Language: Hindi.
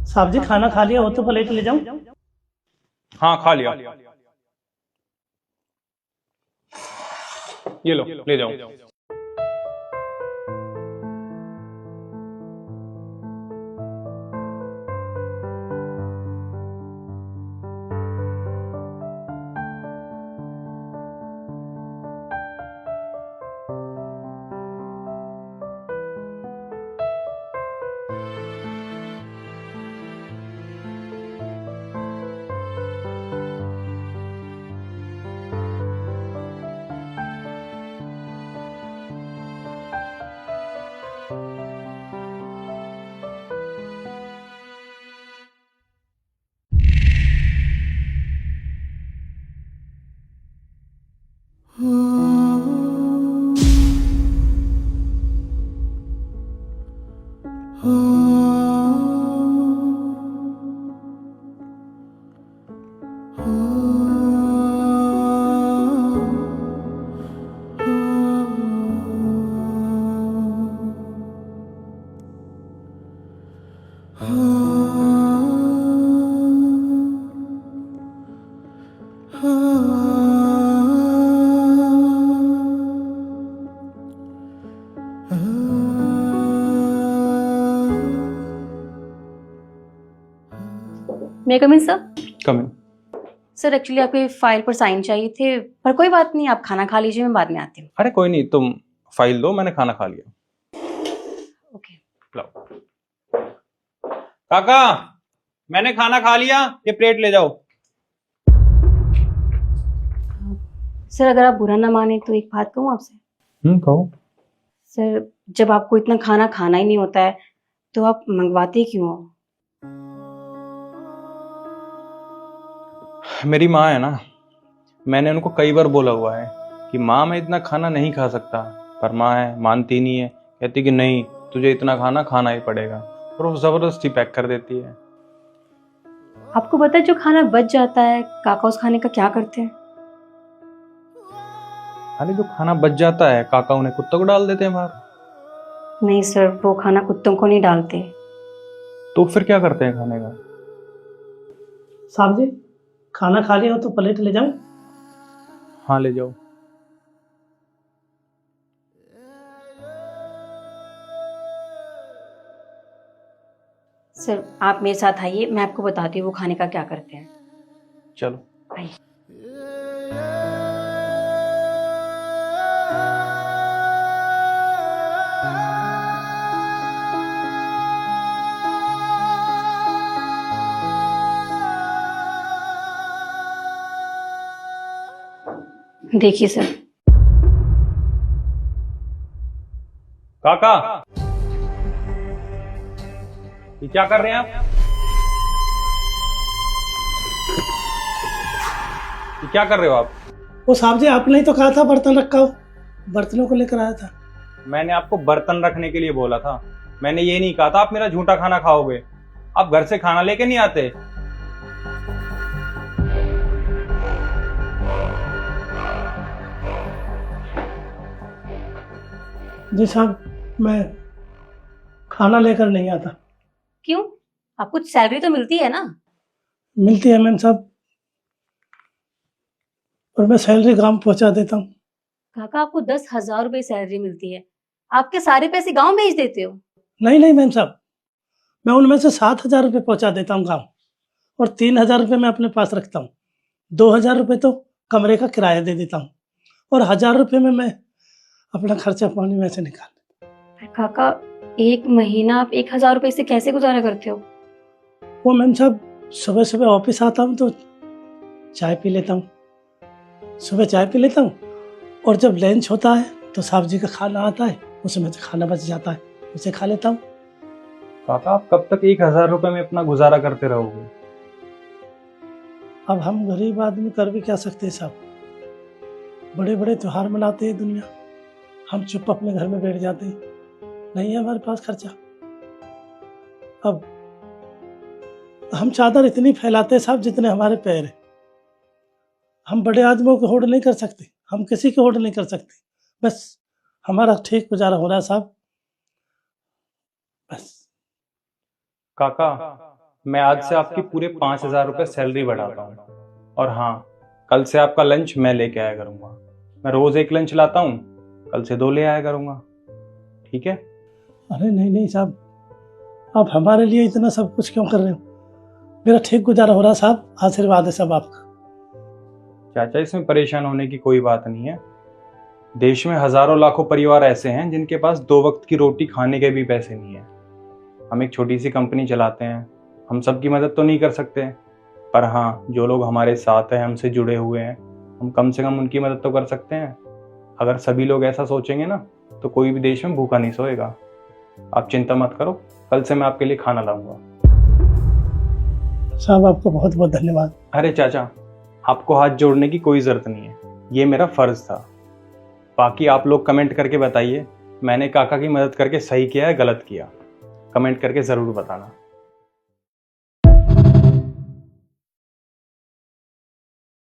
साहब जी खाना खा लिया हो तो प्लेट ले जाऊं? हाँ खा लिया। ये लो ले जाओ। मे कम इन सर। कम इन। सर एक्चुअली आपकी फाइल पर साइन चाहिए थे, पर कोई बात नहीं, आप खाना खा लीजिए, मैं बाद में आती हूँ। अरे कोई नहीं, तुम फाइल दो, मैंने खाना खा लिया। ओके। लाओ काका, मैंने खाना खा लिया, ये प्लेट ले जाओ। सर अगर आप बुरा ना माने तो एक बात कहूँ आपसे। कहो। सर जब आपको इतना खाना खाना ही नहीं होता है तो आप मंगवाते क्यों हो? मेरी माँ है ना, मैंने उनको कई बार बोला हुआ है कि माँ मैं इतना खाना नहीं खा सकता, पर माँ है मानती नहीं है, कहती कि नहीं तुझे इतना खाना खाना ही पड़ेगा, और वो जबरदस्ती पैक कर देती है। आपको पता है जो खाना बच जाता है काका उस खाने का क्या करते हैं? अरे जो खाना बच जाता है काका उन्हें कुत्तों को डाल देते हैं बाहर। नहीं सर, वो खाना कुत्तों को नहीं डालते। तो फिर क्या करते हैं खाने का? साहब जी खाना खा लिया हो तो प्लेट ले जाऊं? हाँ ले जाओ। सर आप मेरे साथ आइए, मैं आपको बताती हूँ वो खाने का क्या करते हैं। चलो। आइए। देखिए सर। काका ये क्या कर रहे हैं आप? ये क्या कर रहे हो आप? वो साहब जी आपने ही तो कहा था बर्तन रखा हो, बर्तनों को लेकर आया था। मैंने आपको बर्तन रखने के लिए बोला था, मैंने ये नहीं कहा था आप मेरा झूठा खाना खाओगे। आप घर से खाना लेके नहीं आते? जी साहब मैं खाना लेकर नहीं आता। क्यों? आपको सैलरी तो मिलती है ना? मिलती है मैम साहब, और मैं सैलरी गांव पहुंचा देता हूँ। काका आपको 10,000 रुपए सैलरी मिलती है, आपके सारे पैसे गांव भेज देते हो? नहीं नहीं मैम साहब, मैं उनमें से 7,000 रुपये पहुंचा देता हूँ गाँव, और 3,000 रुपये मैं अपने पास रखता हूँ। 2,000 रुपये तो कमरे का किराया दे देता हूँ, और 1,000 रुपये में मैं अपना खर्चा पानी में से निकाल। पर काका एक महीना आप 1,000 रुपए से कैसे गुजारा करते हो? वो मैम साहब सुबह सुबह ऑफिस आता हूँ तो चाय पी लेता हूँ, सुबह चाय पी लेता हूँ, और जब लंच होता है तो साहब जी का खाना आता है, उसमें से खाना बच जाता है, उसे खा लेता हूँ। काका आप कब तक 1,000 रुपए में अपना गुजारा करते रहोगे? अब हम गरीब आदमी कर भी क्या सकते हैं साहब, बड़े बड़े त्योहार मनाते हैं दुनिया, हम चुप अपने घर में बैठ जाते हैं, नहीं है हमारे पास खर्चा। अब हम चादर इतनी फैलाते हैं साहब जितने हमारे पैर हैं, हम बड़े आदमियों को होड़ नहीं कर सकते, हम किसी की होड़ नहीं कर सकते, बस हमारा ठीक गुजारा हो रहा है साहब, बस। काका मैं आज से आपकी पूरे 5,000 रुपये सैलरी बढ़ाता हूँ। और हाँ, कल से आपका लंच मैं लेके आया करूँगा। मैं रोज़ एक लंच लाता हूँ, कल से 2 ले आया करूँगा। ठीक है? अरे नहीं नहीं साहब, आप हमारे लिए इतना सब कुछ क्यों कर रहे हो? मेरा ठीक गुजारा हो रहा साहब, आशीर्वाद है सब आपका। चाचा, इसमें परेशान होने की कोई बात नहीं है। देश में हजारों लाखों परिवार ऐसे हैं जिनके पास 2 वक्त की रोटी खाने के भी पैसे नहीं है। हम एक छोटी सी कंपनी चलाते हैं, हम सबकी मदद तो नहीं कर सकते, पर हाँ, जो लोग हमारे साथ हैं, हमसे जुड़े हुए हैं, हम कम से कम उनकी मदद तो कर सकते हैं। अगर सभी लोग ऐसा सोचेंगे ना, तो कोई भी देश में भूखा नहीं सोएगा। आप चिंता मत करो, कल से मैं आपके लिए खाना लाऊंगा। साहब आपको बहुत बहुत धन्यवाद। अरे चाचा, आपको हाथ जोड़ने की कोई ज़रूरत नहीं है, ये मेरा फ़र्ज़ था। बाकी आप लोग कमेंट करके बताइए, मैंने काका की मदद करके सही किया है गलत किया। कमेंट करके ज़रूर बताना।